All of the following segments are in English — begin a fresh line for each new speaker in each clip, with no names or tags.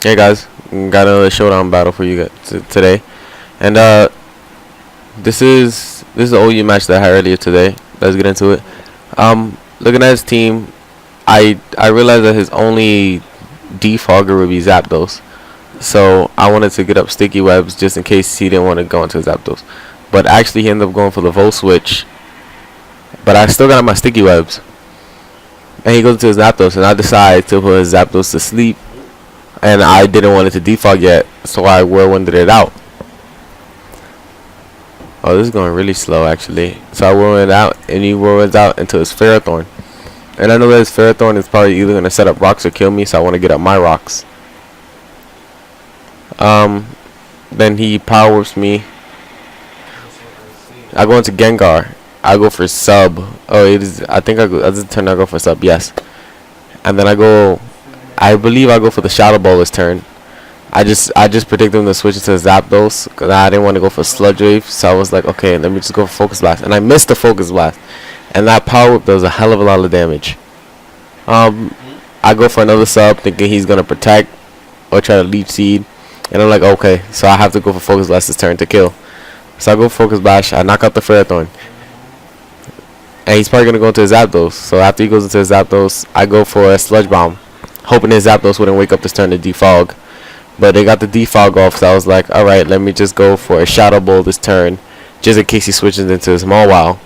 Hey guys, got another showdown battle for you guys today, and this is the OU match that I had earlier today. Let's get into it. Looking at his team, I realized that his only defogger would be Zapdos, so I wanted to get up sticky webs just in case he didn't want to go into Zapdos. But actually, he ended up going for the Volt Switch. But I still got my sticky webs, and he goes into his Zapdos, and I decide to put his Zapdos to sleep. And I didn't want it to defog yet, so I whirlwinded it out. Oh, this is going really slow actually. So I whirlwind out, and he whirlwinds out into his Ferrothorn. And I know that his Ferrothorn is probably either going to set up rocks or kill me, so I want to get up my rocks. Then he power whips me. I go into Gengar. I go for sub. Oh, it is. I think I go. That's the turn I go for sub. Yes. And then I believe I go for the Shadow Ball this turn. I just predicted him to switch into Zapdos because I didn't want to go for Sludge Wave, so I was like, okay, let me just go for Focus Blast, and I missed the Focus Blast, and that Power Whip does a hell of a lot of damage. I go for another sub, thinking he's gonna protect or try to Leech Seed, and I'm like, okay, so I have to go for Focus Blast this turn to kill. So I go for Focus Blast, I knock out the Ferrothorn, and he's probably gonna go into his Zapdos. So after he goes into his Zapdos, I go for a Sludge Bomb, hoping his Zapdos wouldn't wake up this turn to defog. But they got the defog off, so I was like, alright, let me just go for a Shadow Ball this turn, just in case he switches into his Mawile.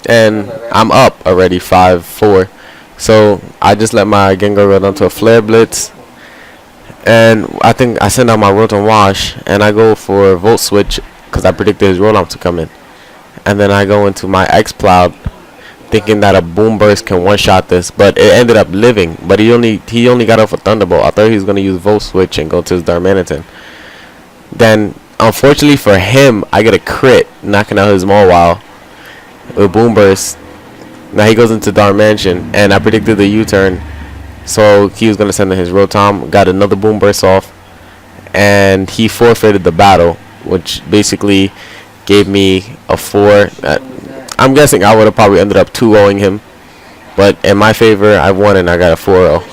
And I'm up already 5-4. So I just let my Gengar go down to a Flare Blitz. And I think I send out my Rotom Wash, and I go for Volt Switch, because I predicted his Rotom to come in. And then I go into my Exploud, thinking that a Boom Burst can one-shot this, but it ended up living. But he only got off a Thunderbolt. I thought he was gonna use Volt Switch and go to his Darmanitan. Then, unfortunately for him, I get a crit, knocking out his Mawile with Boom Burst. Now he goes into Darmanitan, and I predicted the U-turn, so he was gonna send in his Rotom. Got another Boom Burst off, and he forfeited the battle, which basically gave me a 4. I'm guessing I would have probably ended up 2-0ing him, but in my favor, I won and I got a 4-0.